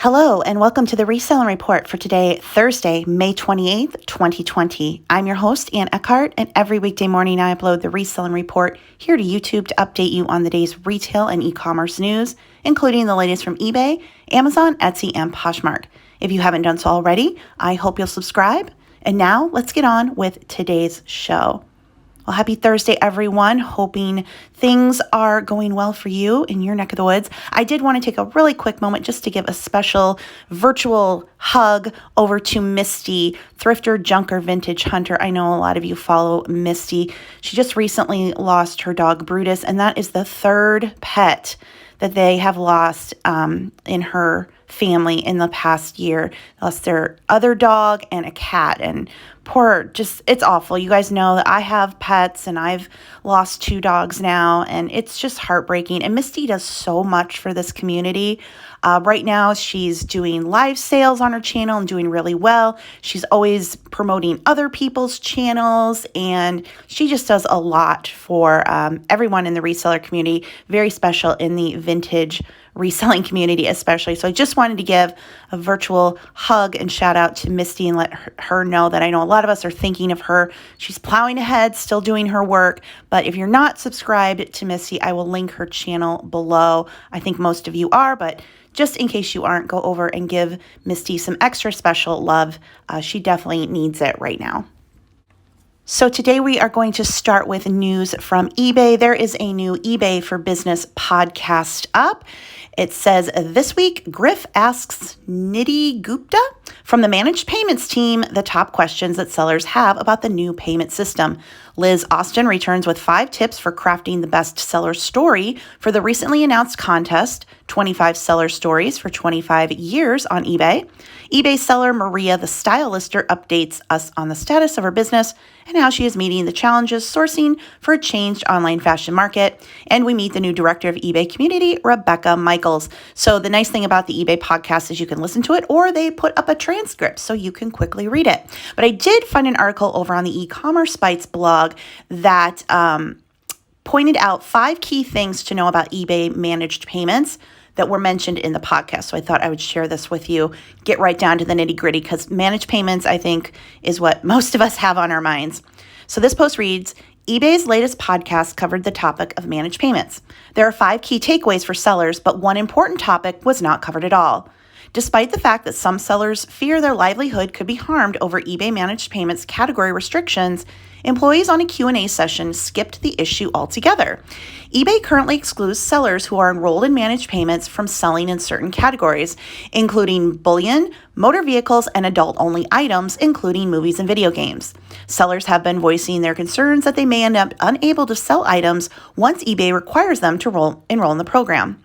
Hello, and welcome to the Reselling Report for today, Thursday, May 28th, 2020. I'm your host, Ann Eckhart, and every weekday morning I upload the Reselling Report here to YouTube to update you on the day's retail and e-commerce news, including the latest from eBay, Amazon, Etsy, and Poshmark. If you haven't done so already, I hope you'll subscribe. And now let's get on with today's show. Well, happy Thursday, everyone. Hoping things are going well for you in your neck of the woods. I did want to take a really quick moment just to give a special virtual hug over to Misty, thrifter, junker, vintage hunter. I know a lot of you follow Misty. She just recently lost her dog, Brutus, and that is the third pet that they have lost in her family in the past year. They lost their other dog and a cat, and it's awful. You guys know that I have pets and I've lost 2 dogs now, and it's just heartbreaking. And Misty does so much for this community. Right now, she's doing live sales on her channel and doing really well. She's always promoting other people's channels, and she just does a lot for everyone in the reseller community. Very special in the vintage reselling community especially. So I just wanted to give a virtual hug and shout out to Misty and let her know that I know a lot of us are thinking of her. She's plowing ahead, still doing her work. But if you're not subscribed to Misty, I will link her channel below. I think most of you are, but just in case you aren't, go over and give Misty some extra special love. She definitely needs it right now. So today we are going to start with news from eBay. There is a new eBay for Business podcast up. It says, this week, Griff asks Nidhi Gupta from the Managed Payments team the top questions that sellers have about the new payment system. Liz Austin returns with 5 tips for crafting the best seller story for the recently announced contest, 25 Seller Stories for 25 Years on eBay. eBay seller Maria the Stylister updates us on the status of her business and how she is meeting the challenges sourcing for a changed online fashion market. And we meet the new director of eBay community, Rebecca Michaels. So the nice thing about the eBay podcast is you can listen to it, or they put up a transcript so you can quickly read it. But I did find an article over on the e-commerce Bites blog that pointed out 5 key things to know about eBay managed payments that were mentioned in the podcast. So I thought I would share this with you, get right down to the nitty gritty, because managed payments, I think, is what most of us have on our minds. So this post reads, eBay's latest podcast covered the topic of managed payments. There are 5 key takeaways for sellers, but one important topic was not covered at all. Despite the fact that some sellers fear their livelihood could be harmed over eBay managed payments category restrictions, employees on a Q&A session skipped the issue altogether. eBay currently excludes sellers who are enrolled in managed payments from selling in certain categories, including bullion, motor vehicles, and adult-only items, including movies and video games. Sellers have been voicing their concerns that they may end up unable to sell items once eBay requires them to enroll in the program.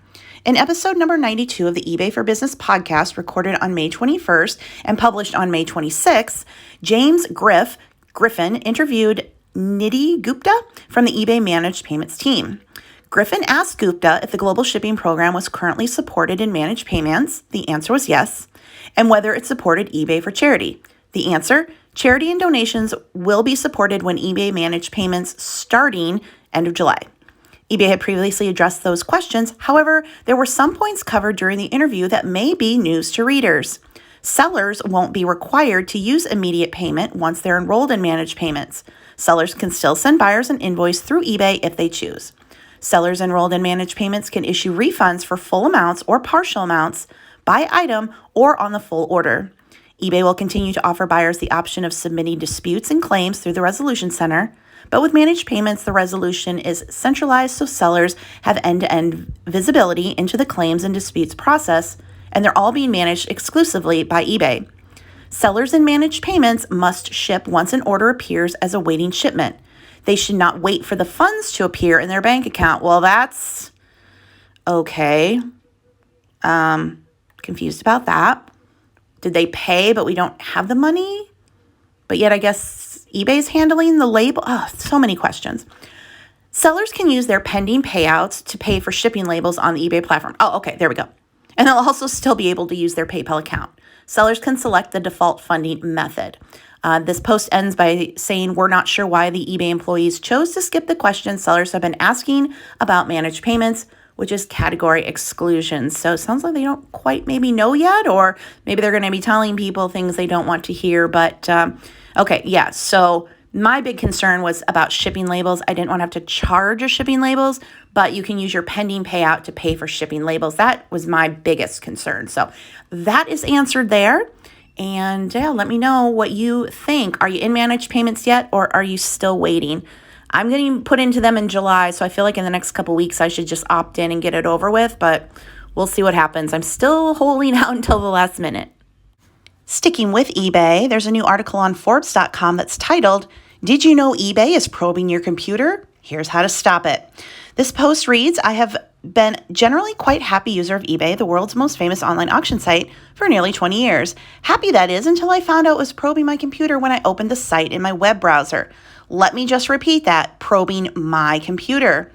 In episode number 92 of the eBay for Business podcast, recorded on May 21st and published on May 26th, James Griffin interviewed Nidhi Gupta from the eBay Managed Payments team. Griffin asked Gupta if the global shipping program was currently supported in managed payments. The answer was yes. And whether it supported eBay for charity. The answer, charity and donations will be supported when eBay managed payments starting end of July. eBay had previously addressed those questions. However, there were some points covered during the interview that may be news to readers. Sellers won't be required to use immediate payment once they're enrolled in managed payments. Sellers can still send buyers an invoice through eBay if they choose. Sellers enrolled in managed payments can issue refunds for full amounts or partial amounts by item or on the full order. eBay will continue to offer buyers the option of submitting disputes and claims through the Resolution Center. But with managed payments, the resolution is centralized so sellers have end-to-end visibility into the claims and disputes process, and they're all being managed exclusively by eBay. Sellers in managed payments must ship once an order appears as awaiting shipment. They should not wait for the funds to appear in their bank account. Well, that's okay. Confused about that. Did they pay, but we don't have the money? But yet I guess eBay's handling the label. Oh, so many questions. Sellers can use their pending payouts to pay for shipping labels on the eBay platform. Oh, okay, there we go. And they'll also still be able to use their PayPal account. Sellers can select the default funding method. This post ends by saying, we're not sure why the eBay employees chose to skip the questions sellers have been asking about managed payments. which is category exclusions. So it sounds like they don't quite maybe know yet, or maybe they're going to be telling people things they don't want to hear. But okay, yeah. So my big concern was about shipping labels. I didn't want to have to charge your shipping labels, but you can use your pending payout to pay for shipping labels. That was my biggest concern. So that is answered there. And yeah, let me know what you think. Are you in managed payments yet, or are you still waiting? I'm getting put into them in July, so I feel like in the next couple weeks I should just opt in and get it over with, but we'll see what happens. I'm still holding out until the last minute. Sticking with eBay, there's a new article on Forbes.com that's titled, "Did you know eBay is probing your computer? Here's how to stop it." This post reads, "I have been generally quite happy user of eBay, the world's most famous online auction site, for nearly 20 years. Happy, that is, until I found out it was probing my computer when I opened the site in my web browser. Let me just repeat that, probing my computer."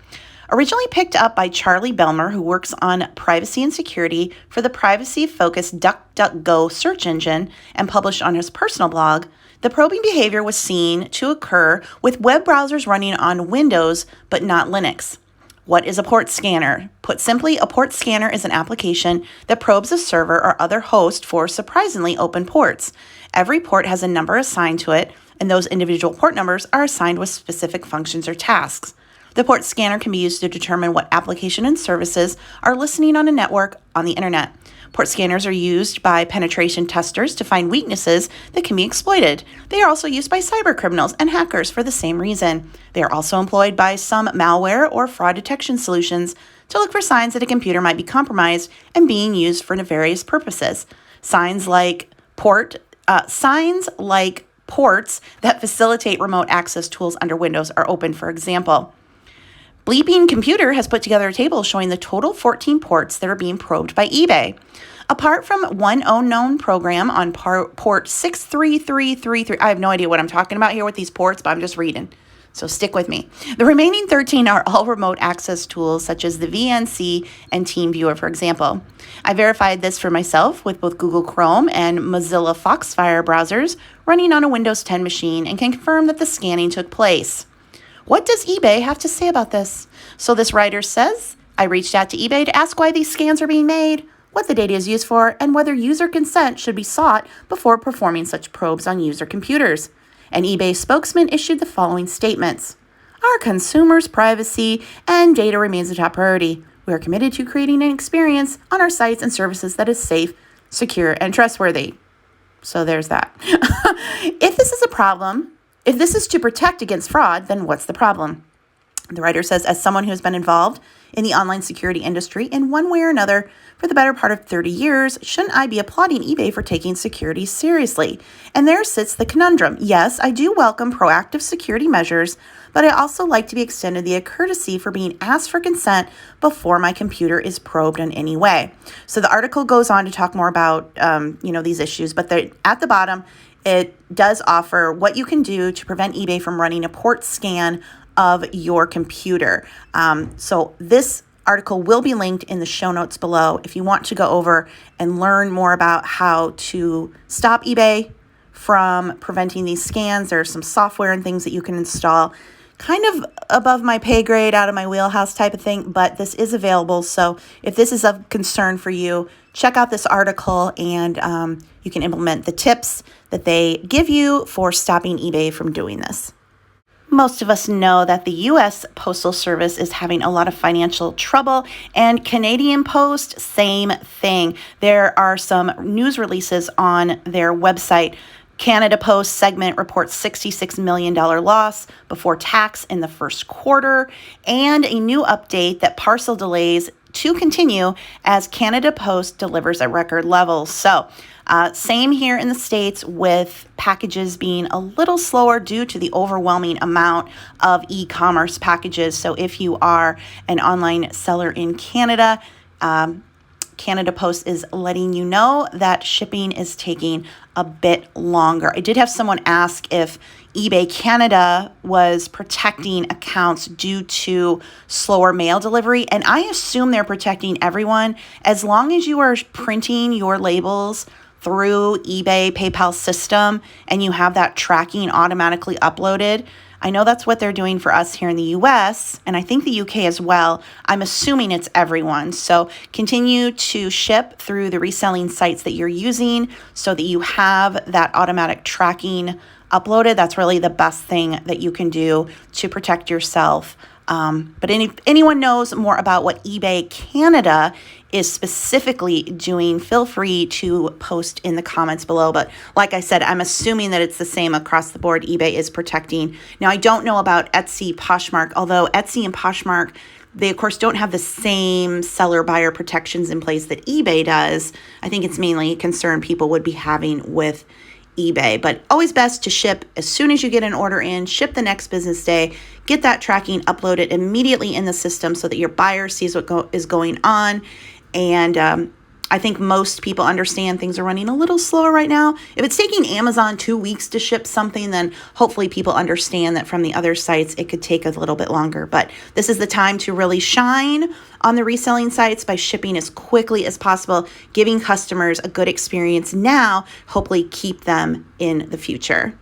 Originally picked up by Charlie Belmer, who works on privacy and security for the privacy-focused DuckDuckGo search engine and published on his personal blog, the probing behavior was seen to occur with web browsers running on Windows but not Linux. What is a port scanner? Put simply, a port scanner is an application that probes a server or other host for surprisingly open ports. Every port has a number assigned to it, and those individual port numbers are assigned with specific functions or tasks. The port scanner can be used to determine what application and services are listening on a network on the internet. Port scanners are used by penetration testers to find weaknesses that can be exploited. They are also used by cybercriminals and hackers for the same reason. They are also employed by some malware or fraud detection solutions to look for signs that a computer might be compromised and being used for nefarious purposes. Signs like ports that facilitate remote access tools under Windows are open, for example. Bleeping Computer has put together a table showing the total 14 ports that are being probed by eBay. Apart from one unknown program on port 63333, I have no idea what I'm talking about here with these ports, but I'm just reading. So stick with me. The remaining 13 are all remote access tools such as the VNC and TeamViewer, for example. I verified this for myself with both Google Chrome and Mozilla Foxfire browsers running on a Windows 10 machine and can confirm that the scanning took place. What does eBay have to say about this? So this writer says, "I reached out to eBay to ask why these scans are being made, what the data is used for, and whether user consent should be sought before performing such probes on user computers." An eBay spokesman issued the following statements. "Our consumers' privacy and data remains a top priority. We are committed to creating an experience on our sites and services that is safe, secure, and trustworthy." So there's that. If this is to protect against fraud, then what's the problem? The writer says, "As someone who has been involved in the online security industry in one way or another for the better part of 30 years, shouldn't I be applauding eBay for taking security seriously?" And there sits the conundrum. Yes, I do welcome proactive security measures, but I also like to be extended the courtesy for being asked for consent before my computer is probed in any way. So the article goes on to talk more about these issues, but at the bottom, it does offer what you can do to prevent eBay from running a port scan of your computer. So this article will be linked in the show notes below if you want to go over and learn more about how to stop eBay from preventing these scans. There's some software and things that you can install, kind of above my pay grade, out of my wheelhouse type of thing, but this is available. So if this is of concern for you, check out this article and you can implement the tips that they give you for stopping eBay from doing this. Most of us know that the U.S. Postal Service is having a lot of financial trouble, and Canadian Post, same thing. There are some news releases on their website. Canada Post segment reports $66 million loss before tax in the first quarter, and a new update that parcel delays to continue as Canada Post delivers at record levels. So same here in the States with packages being a little slower due to the overwhelming amount of e-commerce packages. So if you are an online seller in Canada, Canada Post is letting you know that shipping is taking a bit longer. I did have someone ask if eBay Canada was protecting accounts due to slower mail delivery, and I assume they're protecting everyone. As long as you are printing your labels through eBay PayPal system and you have that tracking automatically uploaded, I know that's what they're doing for us here in the US, and I think the UK as well. I'm assuming it's everyone. So continue to ship through the reselling sites that you're using so that you have that automatic tracking uploaded. That's really the best thing that you can do to protect yourself. But anyone knows more about what eBay Canada is specifically doing, feel free to post in the comments below. But like I said, I'm assuming that it's the same across the board. eBay is protecting. Now, I don't know about Etsy, Poshmark, although Etsy and Poshmark, they, of course, don't have the same seller-buyer protections in place that eBay does. I think it's mainly a concern people would be having with eBay, but always best to ship as soon as you get an order in, ship the next business day, get that tracking uploaded immediately in the system so that your buyer sees what is going on. And I think most people understand things are running a little slower right now. If it's taking Amazon 2 weeks to ship something, then hopefully people understand that from the other sites, it could take a little bit longer. But this is the time to really shine on the reselling sites by shipping as quickly as possible, giving customers a good experience now, hopefully keep them in the future.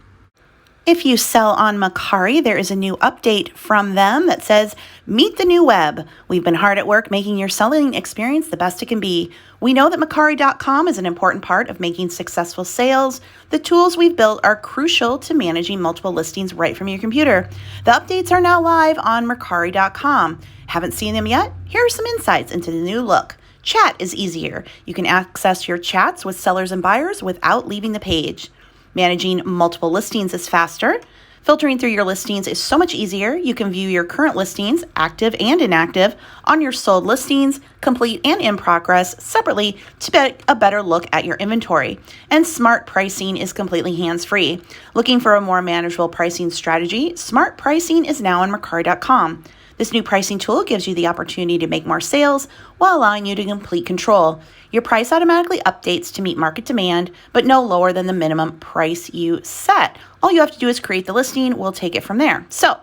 If you sell on Mercari, there is a new update from them that says, meet the new web. We've been hard at work making your selling experience the best it can be. We know that Mercari.com is an important part of making successful sales. The tools we've built are crucial to managing multiple listings right from your computer. The updates are now live on Mercari.com. Haven't seen them yet? Here are some insights into the new look. Chat is easier. You can access your chats with sellers and buyers without leaving the page. Managing multiple listings is faster. Filtering through your listings is so much easier. You can view your current listings, active and inactive, on your sold listings, complete and in progress, separately to get a better look at your inventory. And smart pricing is completely hands-free. Looking for a more manageable pricing strategy? Smart pricing is now on Mercari.com. This new pricing tool gives you the opportunity to make more sales while allowing you to complete control. Your price automatically updates to meet market demand, but no lower than the minimum price you set. All you have to do is create the listing. We'll take it from there. So,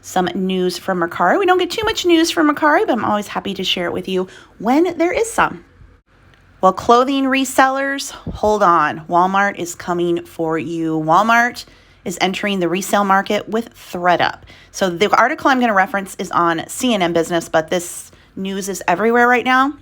some news from Mercari. We don't get too much news from Mercari, but I'm always happy to share it with you when there is some. Well, clothing resellers, hold on. Walmart is coming for you. Walmart is entering the resale market with ThredUp. So the article I'm going to reference is on CNN Business, but this news is everywhere right now.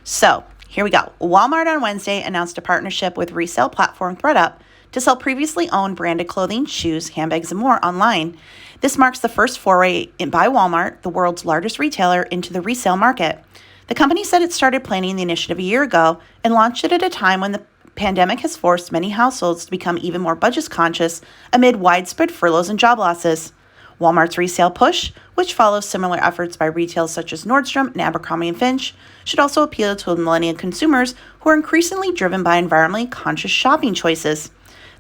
So here we go. Walmart on Wednesday announced a partnership with resale platform ThredUp to sell previously owned branded clothing, shoes, handbags, and more online. This marks the first foray by Walmart, the world's largest retailer, into the resale market. The company said it started planning the initiative a year ago and launched it at a time when the pandemic has forced many households to become even more budget conscious amid widespread furloughs and job losses. Walmart's resale push, which follows similar efforts by retailers such as Nordstrom and Abercrombie & Fitch, should also appeal to millennial consumers who are increasingly driven by environmentally conscious shopping choices.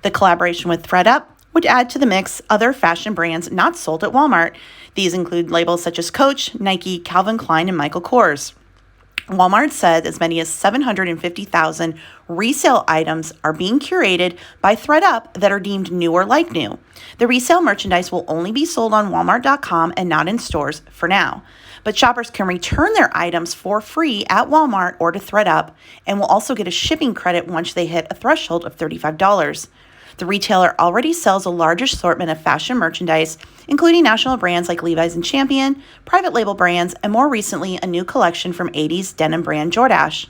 The collaboration with ThredUp would add to the mix other fashion brands not sold at Walmart. These include labels such as Coach, Nike, Calvin Klein, and Michael Kors. Walmart said as many as 750,000 resale items are being curated by ThredUp that are deemed new or like new. The resale merchandise will only be sold on Walmart.com and not in stores for now. But shoppers can return their items for free at Walmart or to ThredUp and will also get a shipping credit once they hit a threshold of $35. The retailer already sells a large assortment of fashion merchandise, including national brands like Levi's and Champion, private label brands, and more recently, a new collection from 80s denim brand Jordache.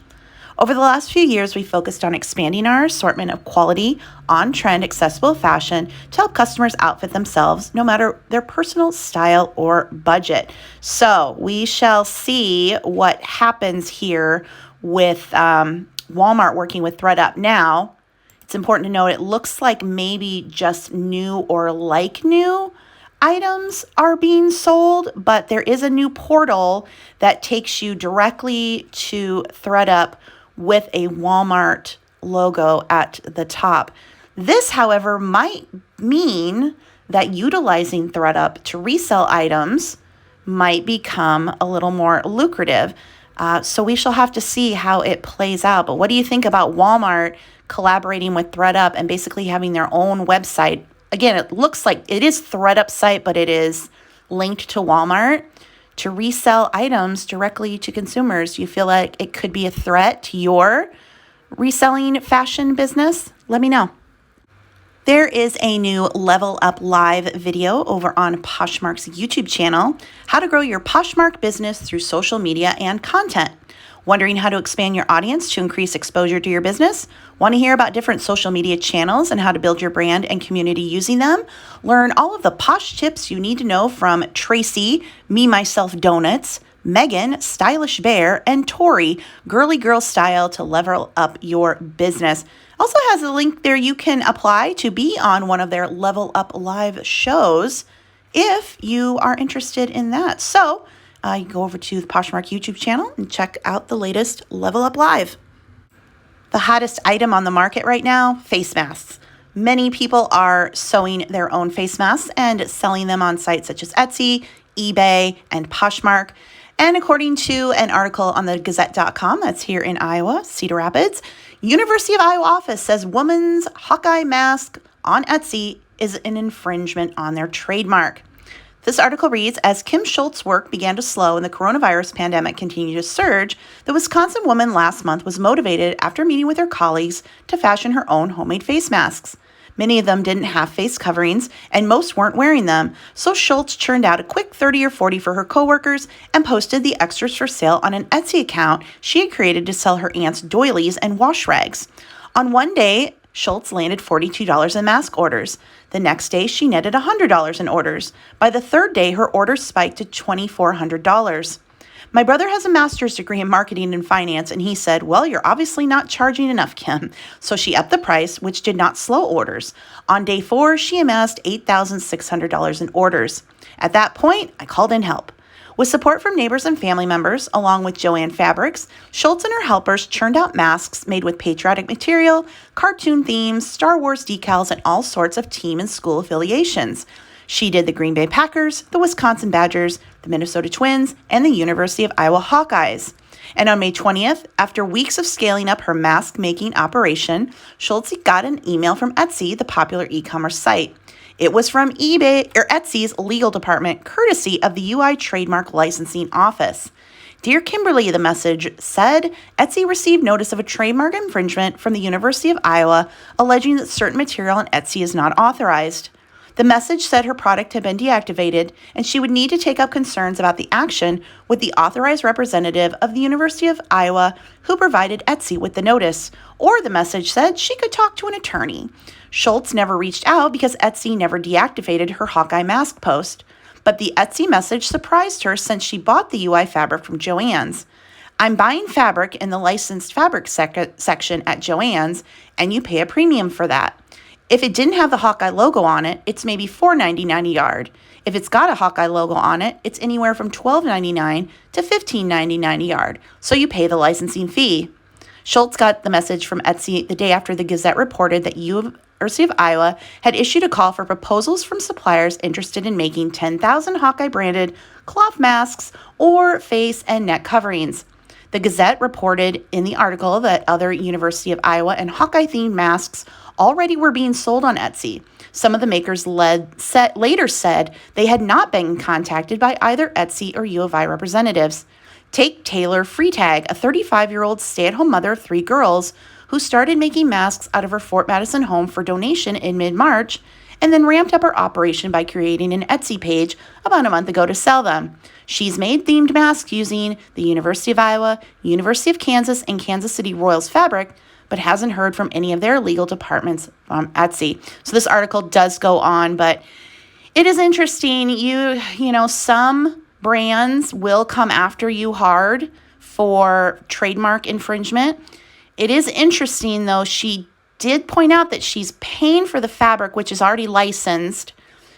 Over the last few years, we focused on expanding our assortment of quality, on-trend, accessible fashion to help customers outfit themselves, no matter their personal style or budget. So we shall see what happens here with Walmart working with ThredUp now. It's important to note it looks like maybe just new or like new items are being sold, but there is a new portal that takes you directly to ThredUp with a Walmart logo at the top. This, however, might mean that utilizing ThredUp to resell items might become a little more lucrative. So we shall have to see how it plays out. But what do you think about Walmart collaborating with ThredUp and basically having their own website? Again, it looks like it is ThredUp's site, but it is linked to Walmart to resell items directly to consumers. Do you feel like it could be a threat to your reselling fashion business? Let me know. There is a new Level Up Live video over on Poshmark's YouTube channel, How to Grow Your Poshmark Business Through Social Media and Content. Wondering how to expand your audience to increase exposure to your business? Want to hear about different social media channels and how to build your brand and community using them? Learn all of the Posh tips you need to know from Tracy, Me Myself Donuts, Megan, Stylish Bear, and Tori, Girly Girl Style, to level up your business. Also has a link there you can apply to be on one of their Level Up Live shows if you are interested in that. So you go over to the Poshmark YouTube channel and check out the latest Level Up Live. The hottest item on the market right now, face masks. Many people are sewing their own face masks and selling them on sites such as Etsy, eBay, and Poshmark. And according to an article on the Gazette.com, that's here in Iowa, Cedar Rapids, University of Iowa office says woman's Hawkeye mask on Etsy is an infringement on their trademark. This article reads, as Kim Schultz's work began to slow and the coronavirus pandemic continued to surge, the Wisconsin woman last month was motivated after meeting with her colleagues to fashion her own homemade face masks. Many of them didn't have face coverings, and most weren't wearing them, so Schultz churned out a quick 30 or 40 for her coworkers and posted the extras for sale on an Etsy account she had created to sell her aunt's doilies and wash rags. On one day, Schultz landed $42 in mask orders. The next day, she netted $100 in orders. By the third day, her orders spiked to $2,400. My brother has a master's degree in marketing and finance, and he said, well, you're obviously not charging enough, Kim. So she upped the price, which did not slow orders. On day 4, she amassed $8,600 in orders. At that point, I called in help. With support from neighbors and family members, along with Joanne Fabrics, Schultz and her helpers churned out masks made with patriotic material, cartoon themes, Star Wars decals, and all sorts of team and school affiliations. She did the Green Bay Packers, the Wisconsin Badgers, the Minnesota Twins, and the University of Iowa Hawkeyes. And on May 20th, after weeks of scaling up her mask-making operation, Schultz got an email from Etsy, the popular e-commerce site. It was from Etsy's legal department, courtesy of the UI Trademark Licensing Office. Dear Kimberly, the message said, Etsy received notice of a trademark infringement from the University of Iowa, alleging that certain material on Etsy is not authorized. The message said her product had been deactivated, and she would need to take up concerns about the action with the authorized representative of the University of Iowa who provided Etsy with the notice, or the message said she could talk to an attorney. Schultz never reached out because Etsy never deactivated her Hawkeye mask post, but the Etsy message surprised her since she bought the UI fabric from Joann's. I'm buying fabric in the licensed fabric section at Joann's, and you pay a premium for that. If it didn't have the Hawkeye logo on it, it's maybe $4.99 a yard. If it's got a Hawkeye logo on it, it's anywhere from $12.99 to $15.99 a yard, so you pay the licensing fee. Schultz got the message from Etsy the day after the Gazette reported that University of Iowa had issued a call for proposals from suppliers interested in making 10,000 Hawkeye-branded cloth masks or face and neck coverings. The Gazette reported in the article that other University of Iowa and Hawkeye-themed masks already were being sold on Etsy. Some of the makers later said they had not been contacted by either Etsy or U of I representatives. Take Taylor Freetag, a 35-year-old stay-at-home mother of 3 girls who started making masks out of her Fort Madison home for donation in mid-March and then ramped up her operation by creating an Etsy page about a month ago to sell them. She's made themed masks using the University of Iowa, University of Kansas, and Kansas City Royals fabric, but hasn't heard from any of their legal departments from Etsy. So this article does go on, but it is interesting. You know, some brands will come after you hard for trademark infringement. It is interesting, though. She did point out that she's paying for the fabric, which is already licensed.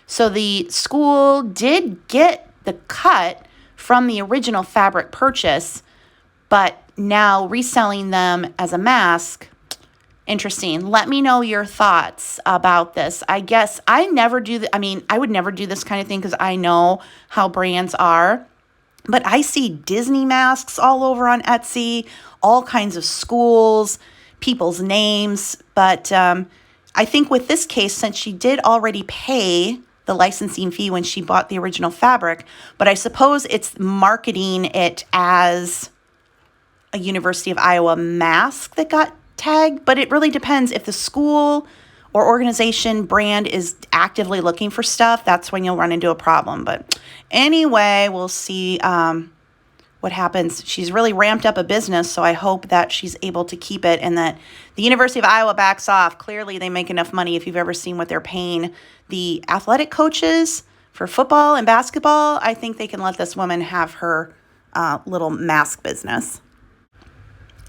So the school did get the cut from the original fabric purchase, but now reselling them as a mask. Interesting. Let me know your thoughts about this. I guess I never do I would never do this kind of thing because I know how brands are. But I see Disney masks all over on Etsy, all kinds of schools, people's names. But I think with this case, since she did already pay the licensing fee when she bought the original fabric, but I suppose it's marketing it as a University of Iowa mask that got tagged. But it really depends if the school or organization, brand is actively looking for stuff, that's when you'll run into a problem. But anyway, we'll see what happens. She's really ramped up a business, so I hope that she's able to keep it and that the University of Iowa backs off. Clearly, they make enough money. If you've ever seen what they're paying the athletic coaches for football and basketball, I think they can let this woman have her little mask business.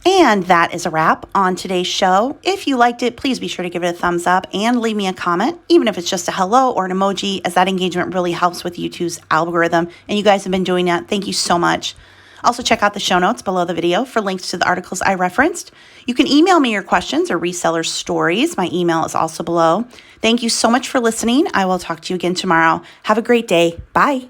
And that is a wrap on today's show. If you liked it, please be sure to give it a thumbs up and leave me a comment, even if it's just a hello or an emoji, as that engagement really helps with YouTube's algorithm. And you guys have been doing that. Thank you so much. Also, check out the show notes below the video for links to the articles I referenced. You can email me your questions or reseller stories. My email is also below. Thank you so much for listening. I will talk to you again tomorrow. Have a great day. Bye.